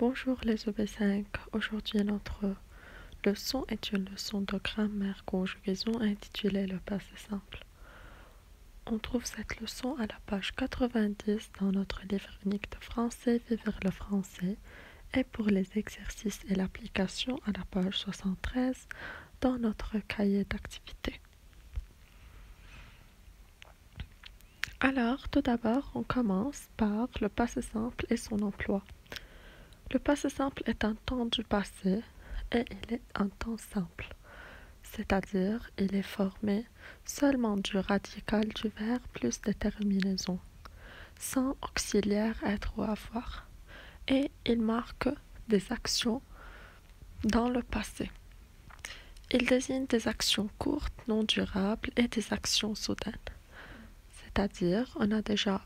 Bonjour les EB5. Aujourd'hui, notre leçon est une leçon de grammaire conjugaison intitulée le passé simple. On trouve cette leçon à la page 90 dans notre livre unique de français Vivre le français et pour les exercices et l'application à la page 73 dans notre cahier d'activité. Alors, tout d'abord, on commence par le passé simple et son emploi. Le passé simple est un temps du passé et il est un temps simple, c'est-à-dire il est formé seulement du radical du verbe plus des terminaisons, sans auxiliaire être ou avoir, et il marque des actions dans le passé. Il désigne des actions courtes, non durables et des actions soudaines. C'est-à-dire, on a déjà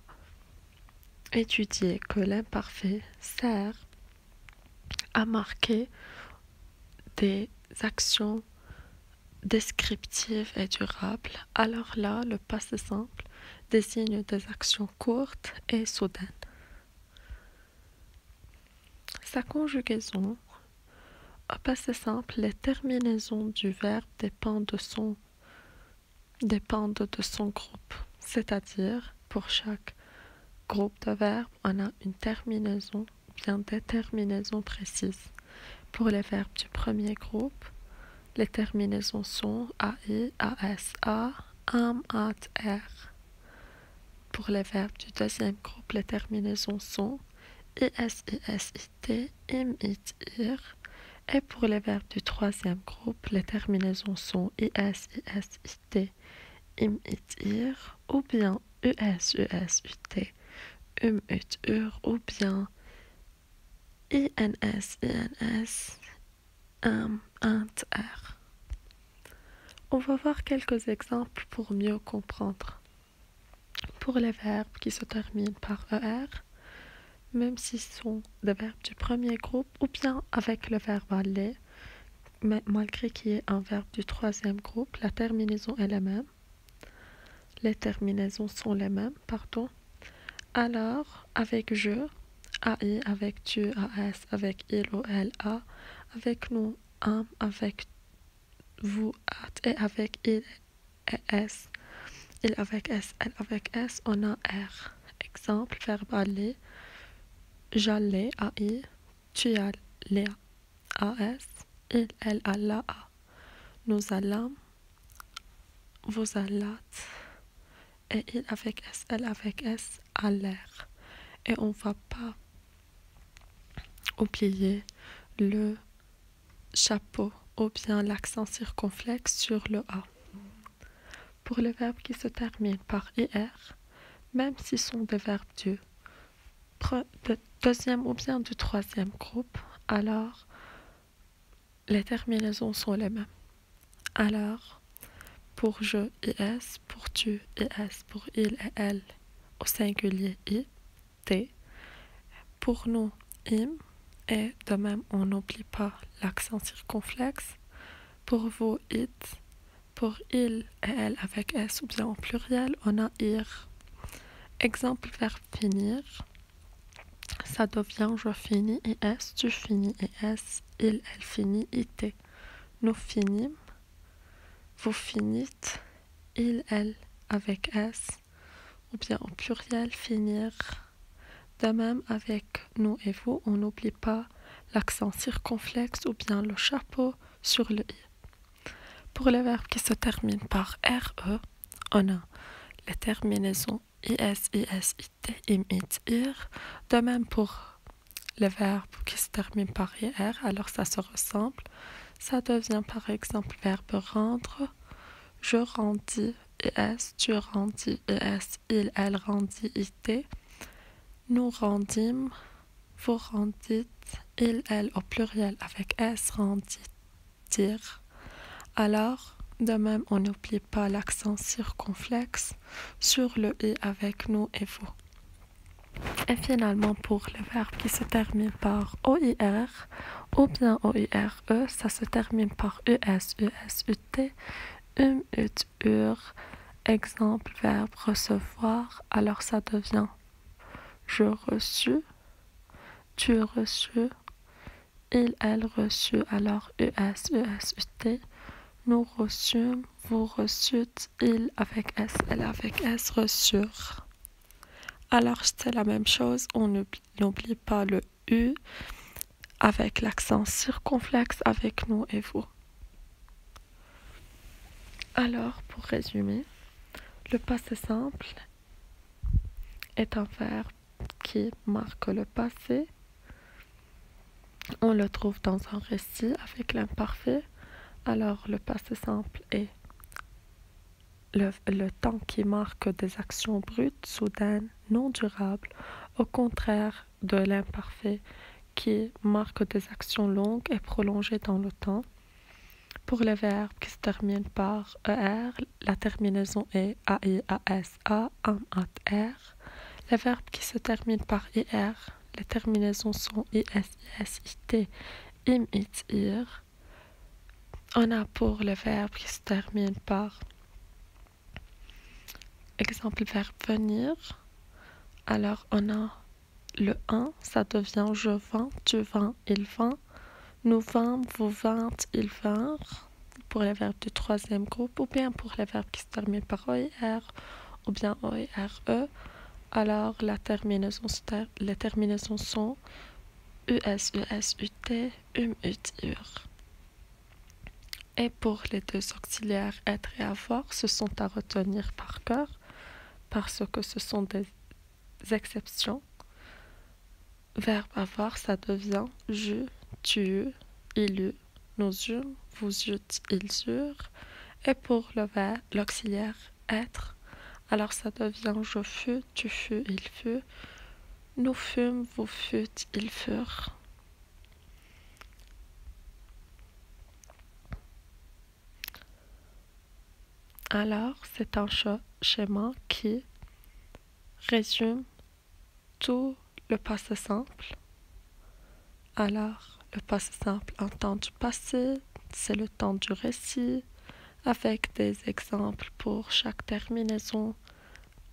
étudié que l'imparfait sert à marquer des actions descriptives et durables, alors là, le passé simple désigne des actions courtes et soudaines. Sa conjugaison, au passé simple, les terminaisons du verbe dépendent de son groupe, c'est-à-dire pour chaque groupe de verbes, on a une terminaison ou bien des terminaisons précises. Pour les verbes du premier groupe, les terminaisons sont AI, ASA, AM, AT, R. Pour les verbes du deuxième groupe, les terminaisons sont IS, ISIT, IM, IT, IR. Et pour les verbes du troisième groupe, les terminaisons sont IS, ISIT, IM, IT, IR, ou bien US, USUT, UT, UR, ou bien INS, INS, INT, R. On va voir quelques exemples pour mieux comprendre. Pour les verbes qui se terminent par ER, même s'ils sont des verbes du premier groupe, ou bien avec le verbe aller, mais malgré qu'il y ait un verbe du troisième groupe, la terminaison est la même. Les terminaisons sont les mêmes, pardon. Alors, avec je, AI, avec tu, AS, avec il ou elle, A, avec nous, am, avec vous, at, et avec il et s. Il avec S, elle avec S, on a R. Exemple, verbe aller, j'allais, AI, tu allais, AS, il, elle, alla, A. Nous allâmes, vous allâtes, et il avec S, elle avec S, allèrent. Et on ne va pas oublier le chapeau ou bien l'accent circonflexe sur le A. Pour les verbes qui se terminent par IR, même s'ils sont des verbes du deuxième ou bien du troisième groupe, alors les terminaisons sont les mêmes. Alors, pour je, IS, pour tu, IS, pour il et elle, au singulier I, T. Pour nous, IM, et de même, on n'oublie pas l'accent circonflexe. Pour vous, IT. Pour il et elle avec S ou bien en pluriel, on a IR. Exemple, verbe finir. Ça devient je finis IS, tu finis IS, il, elle finit IT. Nous finîmes, vous finîtes, il, elle avec S, ou bien en pluriel, finir. De même avec nous et vous, on n'oublie pas l'accent circonflexe ou bien le chapeau sur le i. Pour les verbes qui se terminent par RE, on a les terminaisons IS, IS, IT, IM, IT, IR. De même pour les verbes qui se terminent par IR, alors ça se ressemble. Ça devient par exemple verbe rendre, je rendis, IS, tu rendis, IS, il, elle rendit, IT. Nous rendîmes, vous rendîtes, il, elle au pluriel avec S rendirent. Alors, de même, on n'oublie pas l'accent circonflexe sur le i avec nous et vous. Et finalement, pour les verbes qui se terminent par OIR ou bien OIRE, ça se termine par US, USUT, UT, UR. Exemple, verbe recevoir, alors ça devient je reçus, tu reçus, il, elle, reçu, alors ES, ES, UT. Nous reçûmes, vous reçûtes, il avec S, elle avec S, reçurent. Alors c'est la même chose, on n'oublie pas le U avec l'accent circonflexe avec nous et vous. Alors, pour résumer, le passé simple est un verbe qui marque le passé. On le trouve dans un récit avec l'imparfait. Alors, le passé simple est le temps qui marque des actions brutes, soudaines, non durables, au contraire de l'imparfait qui marque des actions longues et prolongées dans le temps. Pour les verbes qui se terminent par ER, la terminaison est AIASA, AM, AT, R. Les verbes qui se terminent par IR, les terminaisons sont IS, IS, IT, IM, IT, IR. On a pour les verbes qui se terminent par exemple verbe venir. Alors on a le 1, ça devient je vins, tu vins, il vint. Nous vîmes, vous vîntes, ils vinrent. Pour les verbes du troisième groupe, ou bien pour les verbes qui se terminent par OIR, ou bien OIRE. Alors les terminaisons sont US, US, UT, UT, UR. Et pour les deux auxiliaires être et avoir, ce sont à retenir par cœur, parce que ce sont des exceptions. Verbe avoir, ça devient je, tu eus, il eut, nous eûmes, vous eûtes, ils eurent. Et pour le verbe, l'auxiliaire être, alors ça devient je fus, tu fus, il fut, nous fûmes, vous fûtes, ils furent. Alors, c'est un schéma qui résume tout le passé simple. Alors, le passé simple en temps du passé, c'est le temps du récit, avec des exemples pour chaque terminaison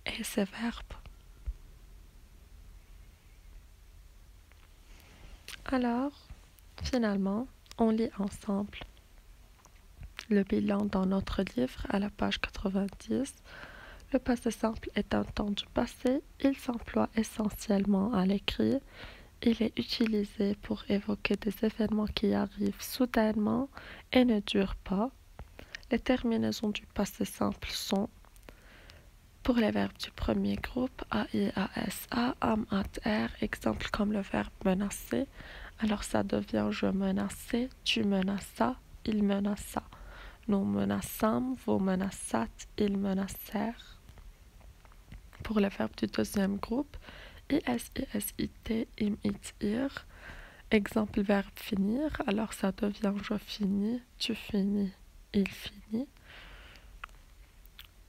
et ses verbes. Alors, finalement, on lit ensemble le bilan dans notre livre à la page 90. Le passé simple est un temps du passé. Il s'emploie essentiellement à l'écrit. Il est utilisé pour évoquer des événements qui arrivent soudainement et ne durent pas. Les terminaisons du passé simple sont, pour les verbes du premier groupe, AIASA, AM, AT, R, exemple comme le verbe menacer. Alors ça devient je menaçais, tu menaças, il menaça. Nous menaçâmes, vous menaçâtes, ils menacèrent. Pour le verbe du deuxième groupe, IS, IS, IT, IM, IT, IR. Exemple verbe finir, alors ça devient je finis, tu finis, il finit.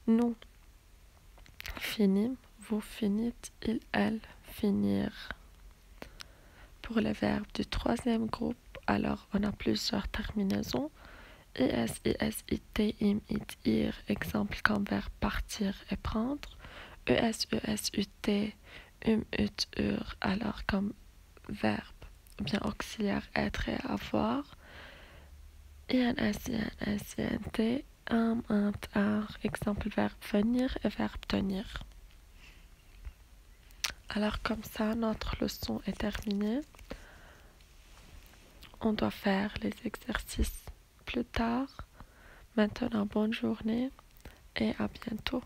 Nous finîmes, vous finîtes, il, elle finirent. Pour les verbes du troisième groupe, alors on a plusieurs terminaisons. ES, ES, IT, IM, IT, IR, exemple comme verbe partir et prendre. ES, ES, UT, UT, UR, alors comme verbe ou bien auxiliaire être et avoir. INS, INS, INT, int, ar, exemple verbe venir et verbe tenir. Alors comme ça, notre leçon est terminée. On doit faire les exercices plus tard. Maintenant, bonne journée et à bientôt.